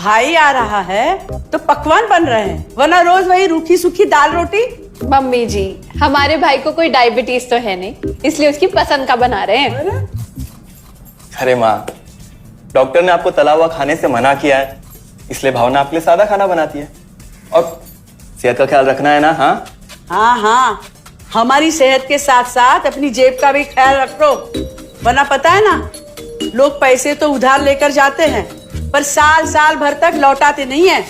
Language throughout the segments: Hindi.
भाई आ रहा है तो पकवान बन रहे हैं, वरना रोज वही रूखी सूखी दाल रोटी। मम्मी जी, हमारे भाई को कोई डायबिटीज तो है नहीं, इसलिए उसकी पसंद का बना रहे हैं। अरे माँ, डॉक्टर ने आपको तला हुआ खाने से मना किया है, इसलिए भावना आपके लिए सादा खाना बनाती है। और सेहत का ख्याल रखना है ना। हाँ हाँ हाँ, हमारी सेहत के साथ साथ अपनी जेब का भी ख्याल रखो, वरना पता है ना, लोग पैसे तो उधार लेकर जाते हैं पर साल साल भर तक लौटाते नहीं है।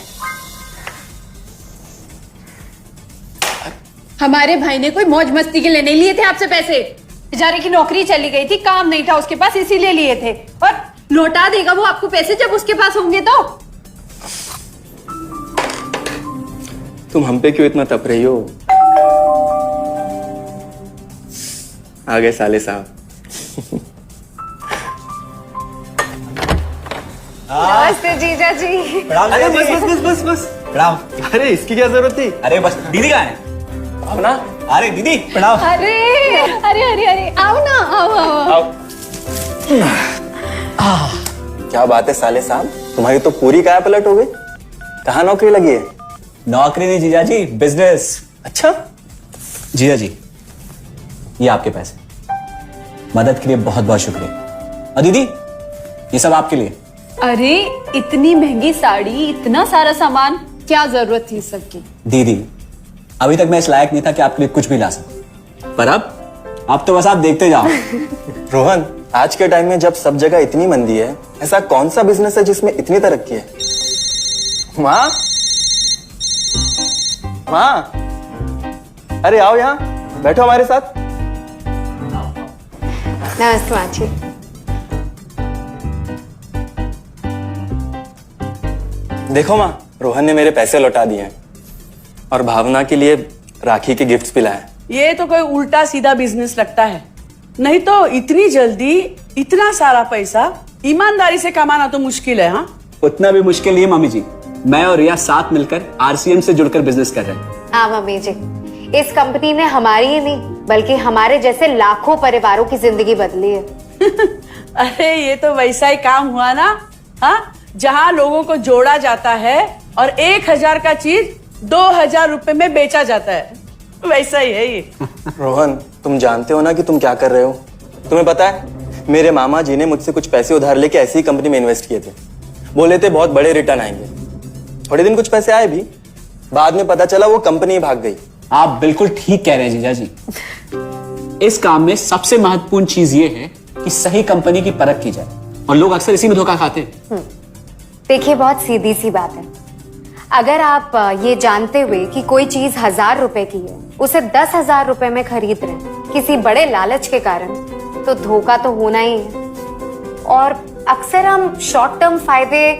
हमारे भाई ने कोई मौज मस्ती के लिए नहीं लिए थे आपसे पैसे। बेचारे की नौकरी चली गई थी, काम नहीं था उसके पास, इसीलिए लिए थे। और लौटा देगा वो आपको पैसे जब उसके पास होंगे तो। तुम हम पे क्यों इतना तप रही हो? आ गए साले साहब। नमस्ते जीजा जी। अरे बस बस बस बस बस प्रणाम। अरे इसकी क्या जरूरत थी? अरे बस दीदी कहाँ है? अपना। अरे दीदी प्रणाम। अरे अरे अरे अरे आओ ना, आओ। क्या बात है साले साहब, तुम्हारी तो पूरी काया पलट हो गई। कहाँ नौकरी लगी है? नौकरी नहीं जीजा जी, बिजनेस। अच्छा जीजा जी, ये आपके पैसे, मदद के लिए बहुत बहुत शुक्रिया। और दीदी, ये सब आपके लिए। अरे इतनी महंगी साड़ी, इतना सारा सामान, क्या जरूरत थी सबकी? दीदी, अभी तक मैं इस लायक नहीं था कि आपके लिए कुछ भी ला सकूं, पर अब तो बस आप देखते जाओ। रोहन, आज के टाइम में जब सब जगह इतनी मंदी है, ऐसा कौन सा बिजनेस है जिसमें इतनी तरक्की है? माँ, माँ, अरे आओ यहाँ बैठो हमारे साथ। नमस्ते माँ जी। देखो माँ, रोहन ने मेरे पैसे लौटा दिए हैं और भावना के लिए राखी के गिफ्ट्स भी लाए। ये तो कोई उल्टा सीधा बिजनेस लगता है, नहीं तो इतनी जल्दी इतना सारा पैसा ईमानदारी से कमाना तो मुश्किल है। हाँ, उतना भी मुश्किल नहीं है मम्मी जी, मैं और रिया साथ मिलकर आरसीएम से जुड़कर बिजनेस कर रहे हैं। हाँ मम्मी जी, इस कंपनी ने हमारी ही नहीं बल्कि हमारे जैसे लाखों परिवारों की जिंदगी बदली है। अरे ये तो वैसा ही काम हुआ ना, हाँ, जहाँ लोगों को जोड़ा जाता है और 1000 का चीज 2000 रुपए में बेचा जाता है, वैसा ही है ये। रोहन, तुम जानते हो ना कि तुम क्या कर रहे हो? तुम्हें पता है, मेरे मामा जी ने मुझसे कुछ पैसे उधार लेके ऐसी ही कंपनी में इन्वेस्ट किए थे। बोले थे बहुत बड़े रिटर्न आएंगे। थोड़े दिन कुछ पैसे आए भी, बाद में पता चला वो कंपनी भाग गई। आप बिल्कुल ठीक कह रहे हैं जीजा जी। इस काम में सबसे महत्वपूर्ण चीज ये है कि सही कंपनी की परख की जाए, और लोग अक्सर इसी में धोखा खाते हैं। देखिए, बहुत सीधी सी बात है। अगर आप ये जानते हुए कि कोई चीज 1000 रुपए की है, उसे 10,000 रुपए में खरीद रहे हैं किसी बड़े लालच के कारण, तो धोखा तो होना ही है। और अक्सर हम शॉर्ट टर्म फायदे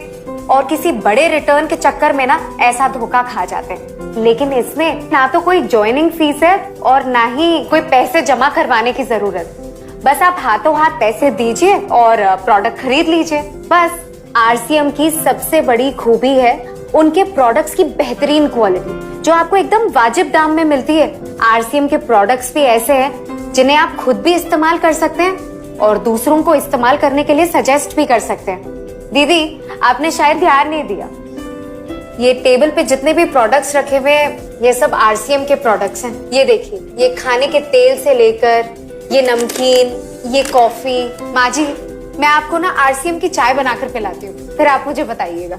और किसी बड़े रिटर्न के चक्कर में ना ऐसा धोखा खा जाते हैं। लेकिन इसमें ना तो कोई ज्वाइनिंग फीस है और ना ही कोई पैसे जमा करवाने की जरूरत। बस आप हाथों हाथ पैसे दीजिए और प्रोडक्ट खरीद लीजिए। बस आरसीएम की सबसे बड़ी खूबी है उनके प्रोडक्ट्स की बेहतरीन क्वालिटी, जो आपको एकदम वाजिब दाम में मिलती है। आरसीएम के प्रोडक्ट्स भी ऐसे हैं जिन्हें आप खुद भी इस्तेमाल कर सकते हैं और दूसरों को इस्तेमाल करने के लिए सजेस्ट भी कर सकते हैं। दीदी, आपने शायद ध्यान नहीं दिया, ये टेबल पे जितने भी प्रोडक्ट्स रखे हुए हैं, ये सब आरसीएम के प्रोडक्ट्स हैं। ये देखिए, ये खाने के तेल से लेकर ये नमकीन, ये कॉफी। माँ जी, मैं आपको ना आरसीएम की चाय बनाकर पिलाती हूँ, फिर आप मुझे बताइएगा।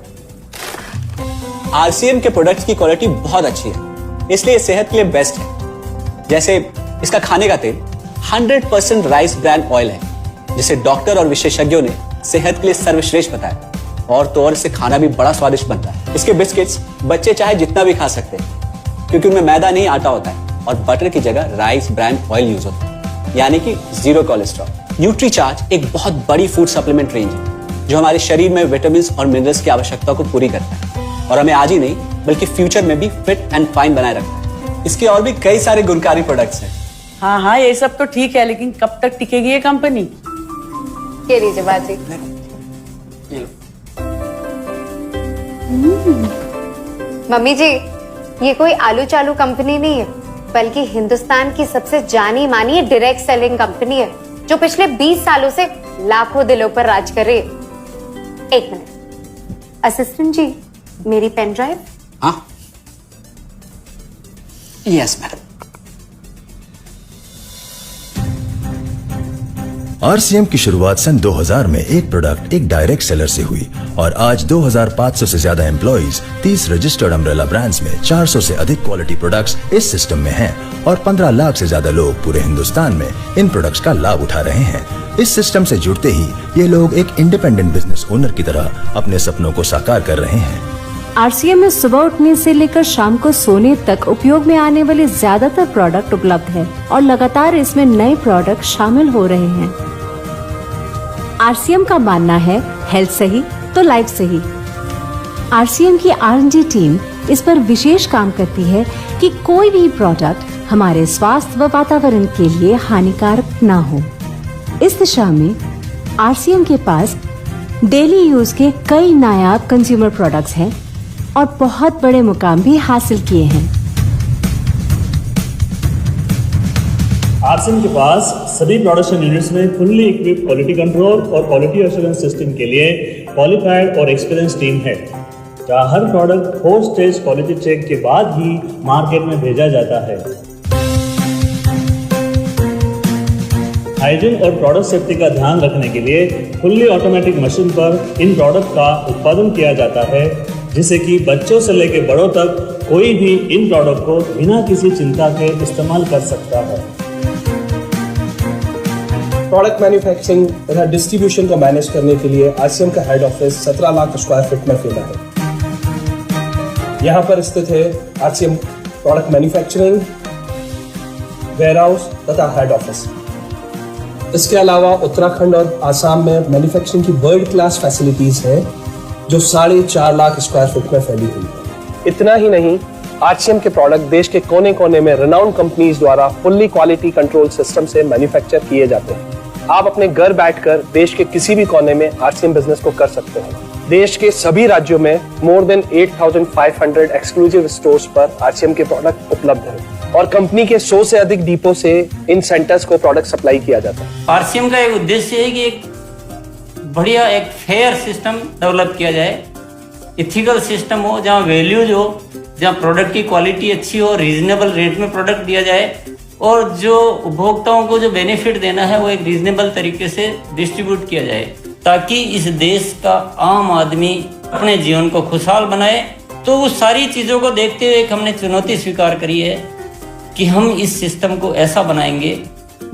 आरसीएम के प्रोडक्ट्स की क्वालिटी बहुत अच्छी है, इसलिए सेहत के लिए बेस्ट है। जैसे इसका खाने का तेल 100% राइस ब्रांड ऑयल है, जिसे डॉक्टर और विशेषज्ञों ने सेहत के लिए सर्वश्रेष्ठ बताया। और तो और इससे खाना भी बड़ा स्वादिष्ट बनता है। इसके बिस्किट्स बच्चे चाहे जितना भी खा सकते हैं, क्योंकि उनमें मैदा नहीं आटा होता है और बटर की जगह राइस ब्रांड ऑयल यूज होता है, यानी कि 0 कोलेस्ट्रॉल। न्यूट्रीचार्ज एक बहुत बड़ी फूड सप्लीमेंट रेंज है, जो हमारे शरीर में विटामिन और मिनरल्स की आवश्यकता को पूरी करता है और हमें आज ही नहीं बल्कि फ्यूचर में भी फिट एंड फाइन बनाए रखता है। इसके और भी कई सारे गुणकारी प्रोडक्ट्स हैं। हाँ हाँ, ये सब तो ठीक है, लेकिन कब तक टिकेगी ये कंपनी? ये लीजिए बाजी। मम्मी जी, ये कोई आलू चालू कंपनी नहीं है, बल्कि हिंदुस्तान की सबसे जानी मानी डायरेक्ट सेलिंग कंपनी है, जो पिछले 20 सालों से लाखों दिलों पर राज कर रही है। एक मिनट, असिस्टेंट जी, मेरी पेन ड्राइव। हाँ, यस मैडम। आरसीएम की शुरुआत सन 2000 में एक प्रोडक्ट एक डायरेक्ट सेलर से हुई और आज 2500 से ज्यादा एम्प्लॉइज 30 रजिस्टर्ड अम्ब्रेला ब्रांड्स में 400 से अधिक क्वालिटी प्रोडक्ट्स इस सिस्टम में हैं और 15 लाख से ज्यादा लोग पूरे हिंदुस्तान में इन प्रोडक्ट्स का लाभ उठा रहे हैं। इस सिस्टम से जुड़ते ही ये लोग एक इंडिपेंडेंट बिजनेस ओनर की तरह अपने सपनों को साकार कर रहे हैं। आरसीएम में सुबह उठने से लेकर शाम को सोने तक उपयोग में आने वाले ज्यादातर प्रोडक्ट उपलब्ध है और लगातार इसमें नए प्रोडक्ट शामिल हो रहे हैं। आरसीएम का मानना है हेल्थ सही तो लाइफ सही। आरसीएम की R&D टीम इस पर विशेष काम करती है कि कोई भी प्रोडक्ट हमारे स्वास्थ्य व वातावरण के लिए हानिकारक ना हो। इस दिशा में आरसीएम के पास डेली यूज के कई नायाब कंज्यूमर प्रोडक्ट्स हैं और बहुत बड़े मुकाम भी हासिल किए हैं। आरसीएम के पास सभी प्रोडक्शन यूनिट्स में फुल्ली इक्विप्ड क्वालिटी कंट्रोल और क्वालिटी एश्योरेंस सिस्टम के लिए क्वालिफाइड और एक्सपीरियंस टीम है, जहां हर प्रोडक्ट 4 स्टेज क्वालिटी चेक के बाद ही मार्केट में भेजा जाता है। हाइजीन और प्रोडक्ट सेफ्टी का ध्यान रखने के लिए फुल्ली ऑटोमेटिक मशीन पर इन प्रोडक्ट का उत्पादन किया जाता है, जिससे कि बच्चों से लेकर बड़ों तक कोई भी इन प्रोडक्ट को बिना किसी चिंता के इस्तेमाल कर सकता है। प्रोडक्ट मैन्युफैक्चरिंग तथा डिस्ट्रीब्यूशन को मैनेज करने के लिए आरसीएम का head office 17 lakh square feet में फैला है। यहाँ पर स्थित है आरसीएम प्रोडक्ट मैन्युफैक्चरिंग, वेयरहाउस तथा हेड ऑफिस। इसके अलावा उत्तराखंड और आसाम में मैन्युफैक्चरिंग की वर्ल्ड क्लास फैसिलिटीज हैं, जो 4.5 लाख स्क्वायर फीट में फैली हुई है। इतना ही नहीं, आरसीएम के प्रोडक्ट देश के कोने कोने में रेनाउंड कंपनीज द्वारा फुल्ली क्वालिटी कंट्रोल सिस्टम से मैन्युफैक्चर किए जाते हैं। आप अपने घर बैठकर देश के किसी भी कोने में आरसीएम बिजनेस को कर सकते हैं। देश के सभी राज्यों में मोर देन 8,500 एक्सक्लूसिव स्टोर्स पर आरसीएम के प्रोडक्ट उपलब्ध हैं और कंपनी के 100 से अधिक डिपो से इन सेंटर्स को प्रोडक्ट सप्लाई किया जाता है। आरसीएम का एक उद्देश्य है कि एक बढ़िया एक फेयर सिस्टम डेवलप किया जाए, इथिकल सिस्टम हो, जहाँ वैल्यूज हो, जहाँ प्रोडक्ट की क्वालिटी अच्छी हो, रीजनेबल रेट में प्रोडक्ट दिया जाए और जो उपभोक्ताओं को जो बेनिफिट देना है वो एक रीजनेबल तरीके से डिस्ट्रीब्यूट किया जाए, ताकि इस देश का आम आदमी अपने जीवन को खुशहाल बनाए। तो उस सारी चीज़ों को देखते हुए एक हमने चुनौती स्वीकार करी है कि हम इस सिस्टम को ऐसा बनाएंगे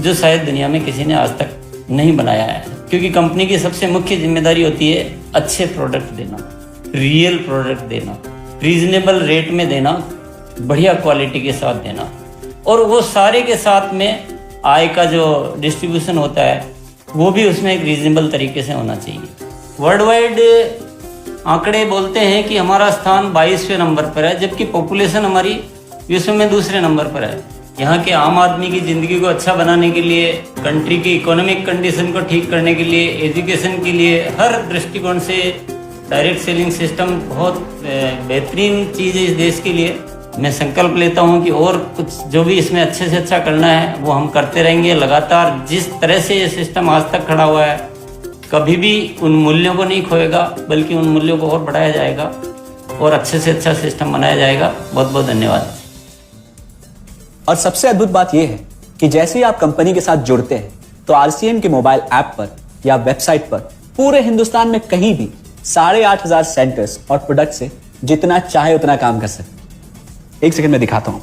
जो शायद दुनिया में किसी ने आज तक नहीं बनाया है, क्योंकि कंपनी की सबसे मुख्य जिम्मेदारी होती है अच्छे प्रोडक्ट देना, रियल प्रोडक्ट देना, रीजनेबल रेट में देना, बढ़िया क्वालिटी के साथ देना, और वो सारे के साथ में आय का जो डिस्ट्रीब्यूशन होता है वो भी उसमें एक रीजनेबल तरीके से होना चाहिए। वर्ल्ड वाइड आंकड़े बोलते हैं कि हमारा स्थान 22वें नंबर पर है, जबकि पॉपुलेशन हमारी विश्व में दूसरे नंबर पर है। यहाँ के आम आदमी की ज़िंदगी को अच्छा बनाने के लिए, कंट्री की इकोनॉमिक कंडीशन को ठीक करने के लिए, एजुकेशन के लिए, हर दृष्टिकोण से डायरेक्ट सेलिंग सिस्टम बहुत बेहतरीन चीज़ है इस देश के लिए। मैं संकल्प लेता हूं कि और कुछ जो भी इसमें अच्छे से अच्छा करना है वो हम करते रहेंगे लगातार। जिस तरह से ये सिस्टम आज तक खड़ा हुआ है, कभी भी उन मूल्यों को नहीं खोएगा, बल्कि उन मूल्यों को और बढ़ाया जाएगा और अच्छे से अच्छा सिस्टम बनाया जाएगा। बहुत बहुत धन्यवाद। और सबसे अद्भुत बात यह है कि जैसे ही आप कंपनी के साथ जुड़ते हैं तो आरसीएम के मोबाइल ऐप पर या वेबसाइट पर पूरे हिंदुस्तान में कहीं भी 8,500 सेंटर्स और प्रोडक्ट से जितना चाहे उतना काम कर सकते हैं। एक सेकंड में दिखाता हूं।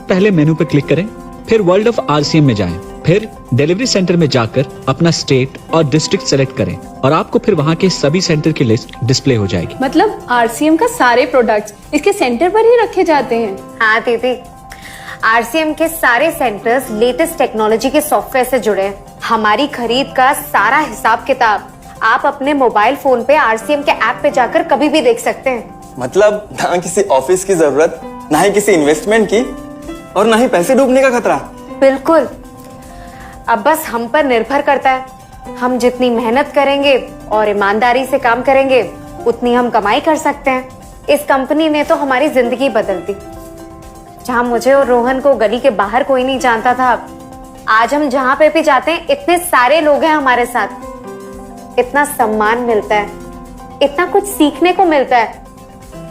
पहले मेनू पर क्लिक करें, फिर वर्ल्ड ऑफ आरसीएम में जाएं, फिर डिलीवरी सेंटर में जाकर अपना स्टेट और डिस्ट्रिक्ट सेलेक्ट करें और आपको फिर वहां के सभी सेंटर की लिस्ट डिस्प्ले हो जाएगी। मतलब आरसीएम का सारे प्रोडक्ट्स इसके सेंटर पर ही रखे जाते हैं? हाँ दीदी, आरसीएम के सारे सेंटर्स लेटेस्ट टेक्नोलॉजी के सॉफ्टवेयर से जुड़े हैं। हमारी खरीद का सारा हिसाब किताब आप अपने मोबाइल फोन पे आरसीएम के ऐप पे जाकर कभी भी देख सकते हैं। मतलब ना किसी ऑफिस की जरूरत, ना ही किसी इन्वेस्टमेंट की, और ना ही पैसे डूबने का खतरा। बिल्कुल। अब बस हम पर निर्भर करता है। हम जितनी मेहनत करेंगे और ईमानदारी से काम करेंगे, उतनी हम कमाई कर सकते हैं। इस कंपनी ने तो हमारी जिंदगी बदल दी। जहां मुझे और रोहन को गली के बाहर कोई नहीं जानता था, आज हम जहां पे भी जाते हैं इतने सारे लोग हैं हमारे साथ, इतना सम्मान मिलता है। इतना कुछ सीखने को मिलता है।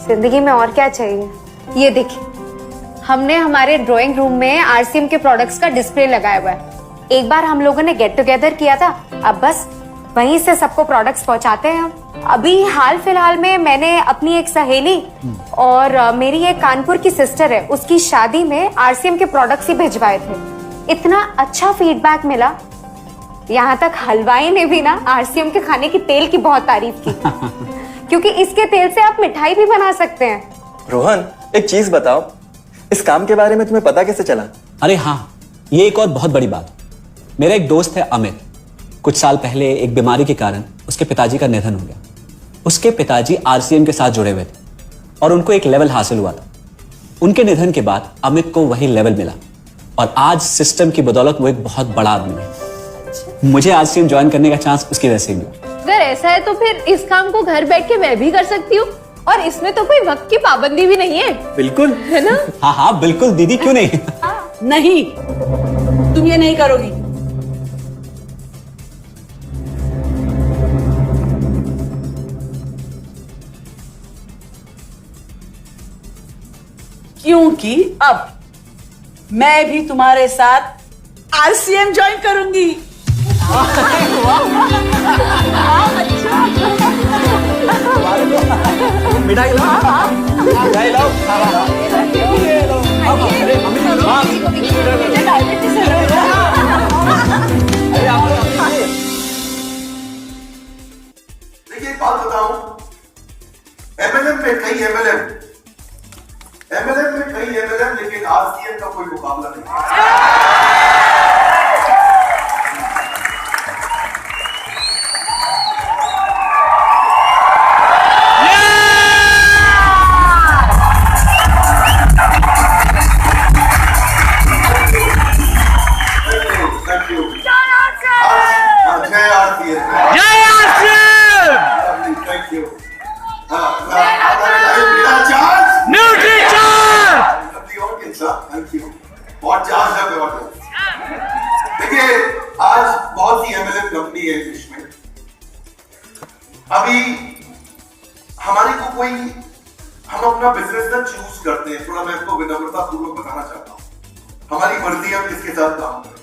जिंदगी में और क्या चाहिए। ये देखिए, हमने हमारे ड्राइंग रूम में आरसीएम के प्रोडक्ट्स का डिस्प्ले लगाया हुआ है। एक बार हम लोगों ने गेट टुगेदर किया था, अब बस वहीं से सबको प्रोडक्ट्स पहुंचाते हैं हम। अभी हाल फिलहाल में मैंने अपनी एक सहेली और मेरी एक कानपुर की सिस्टर है, उसकी शादी में आरसीएम के प्रोडक्ट्स ही भिजवाए थे। इतना अच्छा फीडबैक मिला, यहाँ तक हलवाई ने भी ना आरसीएम के खाने की तेल की बहुत तारीफ की क्योंकि इसके तेल से आप मिठाई भी बना सकते हैं। रोहन, एक चीज बताओ, इस काम के बारे में तुम्हें पता कैसे चला? अरे हाँ, ये एक और बहुत बड़ी बात। मेरा एक दोस्त है अमित, कुछ साल पहले एक बीमारी के कारण उसके पिताजी का निधन हो गया। उसके पिताजी आरसीएम के साथ जुड़े हुए थे और उनको एक लेवल हासिल हुआ था। उनके निधन के बाद अमित को वही लेवल मिला और आज सिस्टम की बदौलत वो एक बहुत बड़ा आदमी है। मुझे आरसीएम ज्वाइन करने का चांस उसकी वजह से मिला। अगर ऐसा है तो फिर इस काम को घर बैठ के मैं भी कर सकती हूँ और इसमें तो कोई वक्त की पाबंदी भी नहीं है। बिल्कुल, है ना? हाँ हाँ बिल्कुल दीदी, क्यों नहीं। नहीं, तुम ये नहीं करोगी। क्योंकि अब मैं भी तुम्हारे साथ आरसीएम ज्वाइन करूंगी। मिठाई लाओ, मिठाई लाओ। देखिए एक बात बताऊं, एमएलएम में कई एमएलएम लेकिन आरसीएम का कोई मुकाबला नहीं है। देखिए आज बहुत सी एमएलएम कंपनी है देश में। अभी हमारी को कोई, हम अपना बिजनेस ना चूज करते हैं। थोड़ा मैं आपको विनम्रता पूर्वक बताना चाहता हूँ, हमारी मर्जी हम किसके साथ काम करें।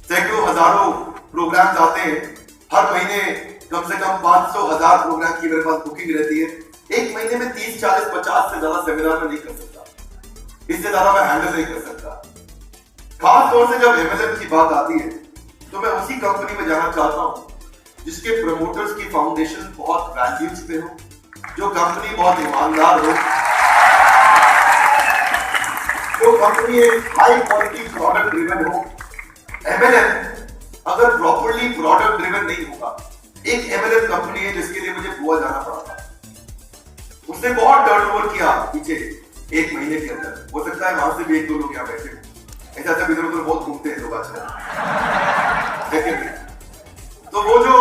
सैकड़ों हजारों प्रोग्राम आते हैं, हर महीने कम से कम 500,000 प्रोग्राम की मेरे पास बुकिंग रहती है। एक महीने में 30, 40, 50 से ज्यादा सेमिनार में नहीं कर सकता, इससे ज्यादा मैं हैंडल नहीं कर सकता। खास तौर से जब एमएलएम की बात आती है तो मैं उसी कंपनी में जाना चाहता हूं जिसके प्रमोटर्स की फाउंडेशन बहुत वैल्यूज पे हो, जो कंपनी बहुत ईमानदार हो, जो कंपनी एक हाई क्वालिटी प्रोडक्ट ड्रिवन हो। एमएलएम अगर प्रॉपर्ली प्रोडक्ट ड्रिवन नहीं होगा, एक एमएलएम कंपनी है जिसके लिए मुझे गोवा जाना पड़ा था, उसने बहुत टर्नओवर किया पीछे एक महीने के अंदर। हो सकता है वहां से भी एक दो लोग यहाँ बैठे हो, ऐसा सब इधर उधर बहुत घूमते हैं लोग आजकल। तो वो जो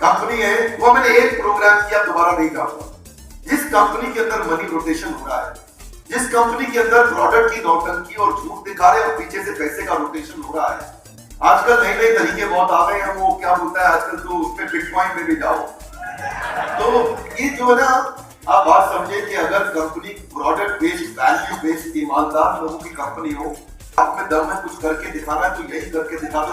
कंपनी है वो मैंने एक प्रोग्राम किया, दोबारा नहीं करूंगा। जिस कंपनी के अंदर मनी रोटेशन हो रहा है, जिस कंपनी के अंदर प्रोडक्ट की नौटंकी और झूठ दिखा रहे और पीछे से पैसे का रोटेशन हो रहा है। आजकल नए नए तरीके बहुत आ गए हैं, वो क्या बोलता है आजकल तो उस पे बिटकॉइन में भी जाओ। तो ये जो है ना, आप बात समझे कि अगर company product based, value based, ईमानदार लोगों की कंपनी हो, आप में दम है कुछ करके दिखाना है तो यही करके दिखा दो।